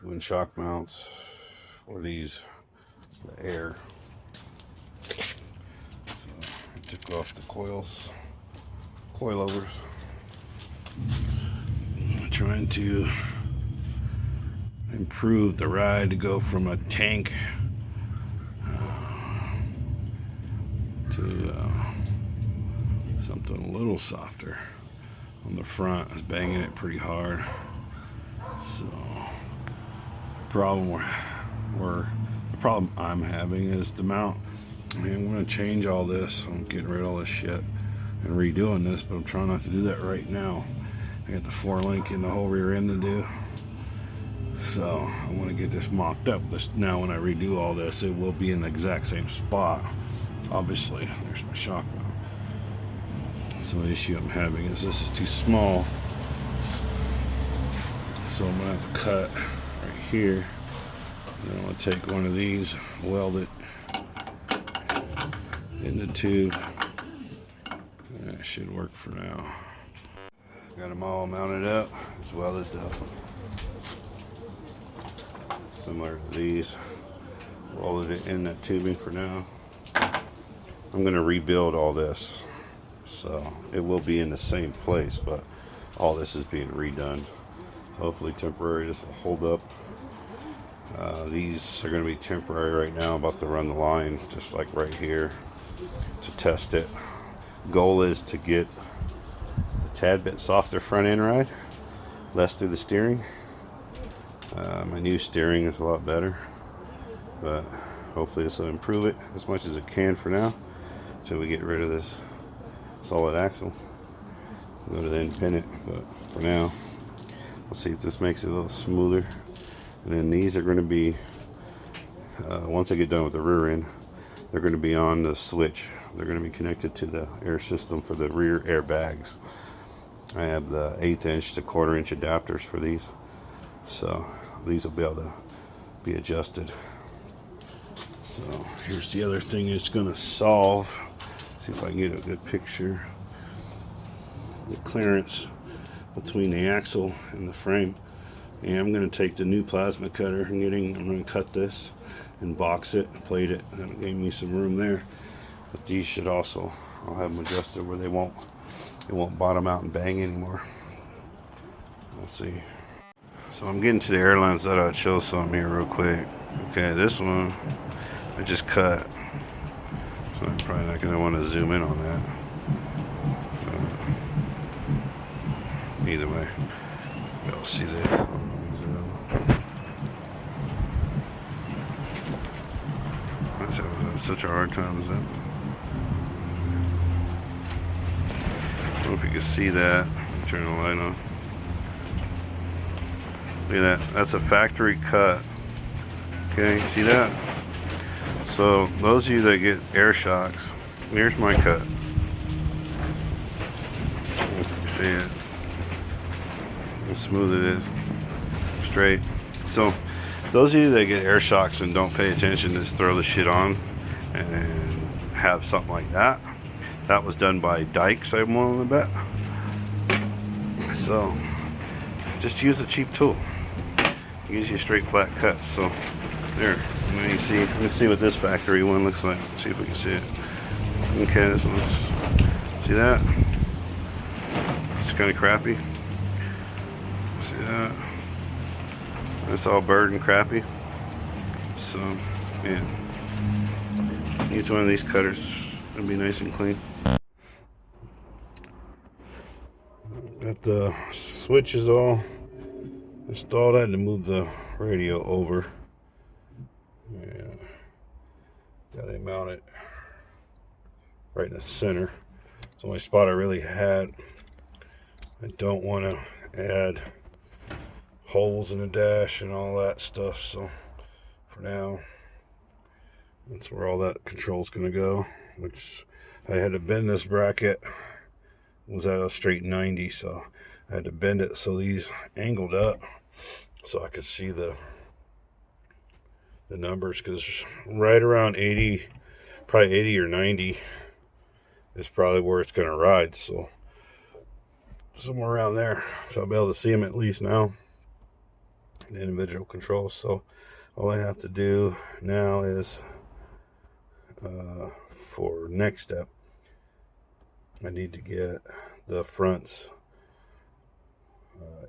doing shock mounts for these, the air. So I took off the coilovers. I'm trying to improve the ride to go from a tank to something a little softer. On the front, I was banging it pretty hard. So the problem I'm having is the mount. I mean, I'm going to change all this. I'm getting rid of all this shit and redoing this, but I'm trying not to do that right now. I got the 4-link in the whole rear end to do. So I want to get this mocked up. Now when I redo all this, it will be in the exact same spot. Obviously, there's my shock mount. So the issue I'm having is this is too small. So I'm going to have to cut right here. And I'm going to take one of these, weld it in the tube. That should work for now. Got them all mounted up. It's welded up. Similar to these. Welded it in that tubing for now. I'm going to rebuild all this. So it will be in the same place, but all this is being redone. Hopefully temporary, this will hold up. These are going to be temporary right now. I'm about to run the line just like right here to test it. Goal is to get a tad bit softer front end ride, less through the steering. My new steering is a lot better, but hopefully this will improve it as much as it can for now until we get rid of this solid axle. Go to the independent, but for now we'll see if this makes it a little smoother. And then these are going to be once I get done with the rear end, they're going to be on the switch. They're going to be connected to the air system for the rear airbags. I have the 1/8 inch to 1/4 inch adapters for these, so these will be able to be adjusted. So here's the other thing it's going to solve. See if I can get a good picture. The clearance between the axle and the frame. And I'm going to take the new plasma cutter. I'm going to cut this and box it, plate it. That gave me some room there. But these should also, I'll have them adjusted where it won't bottom out and bang anymore. We'll see. So I'm getting to the airlines that I'd show some here real quick. Okay, this one I just cut. So I'm probably not going to want to zoom in on that. Either way, you'll see this. Such a hard time as that. I don't know if you can see that. Turn the light on. Look at that. That's a factory cut. Okay, see that? So those of you that get air shocks, here's my cut. You see it? How smooth it is. Straight. So those of you that get air shocks and don't pay attention, just throw the shit on and have something like that. That was done by Dykes, I'm willing to bet. So just use a cheap tool. It gives you straight flat cuts. So there. Let me see what this factory one looks like. See if we can see it. Okay, this one's, see that? It's kind of crappy. See that? It's all bird and crappy. So, yeah. Use one of these cutters. It'll be nice and clean. Got the switches all installed. I had to move the radio over. Yeah. Got it mounted right in the center. It's the only spot I really had. I don't want to add holes in the dash and all that stuff, so for now that's where all that control's going to go, which I had to bend this bracket. It was at a straight 90, so I had to bend it so these angled up so I could see the numbers, because right around 80, probably 80 or 90 is probably where it's going to ride, so somewhere around there, so I'll be able to see them at least now. the individual controls. So all I have to do now is for next step, I need to get the fronts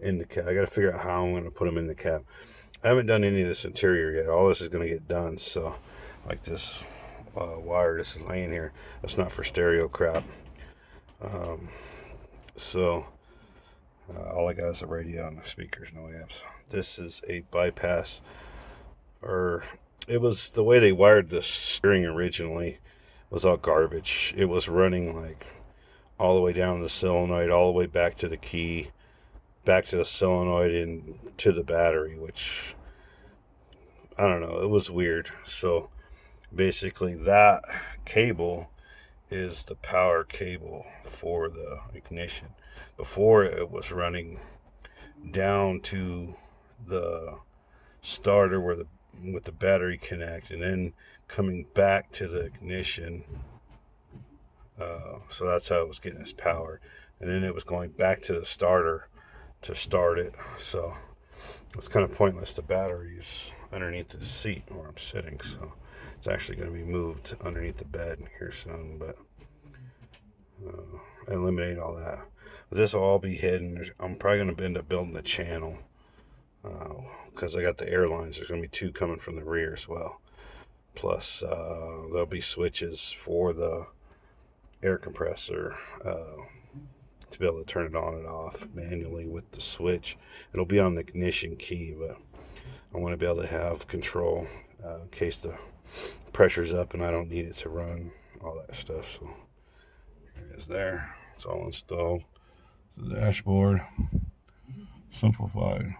in the cab. I got to figure out how I'm going to put them in the cab. I haven't done any of this interior yet. All this is going to get done. So like this wire this is laying here, that's not for stereo crap. So all I got is a radio and the speakers, no amps. This is a bypass, or it was the way they wired the steering originally was all garbage. It was running like all the way down the solenoid, all the way back to the key, back to the solenoid, and to the battery, which I don't know, it was weird. So basically that cable is the power cable for the ignition. Before, it was running down to the starter where with the battery connect, and then coming back to the ignition. So that's how it was getting its power, and then it was going back to the starter to start it. So it's kind of pointless. The battery's underneath the seat where I'm sitting, so it's actually going to be moved underneath the bed here soon, but eliminate all that. But this will all be hidden. I'm probably going to end up building the channel because I got the airlines. There's going to be 2 coming from the rear as well. Plus there'll be switches for the air compressor to be able to turn it on and off manually with the switch. It'll be on the ignition key, but I want to be able to have control in case the pressure's up and I don't need it to run, all that stuff. So here it is there. It's all installed. The dashboard, simplified.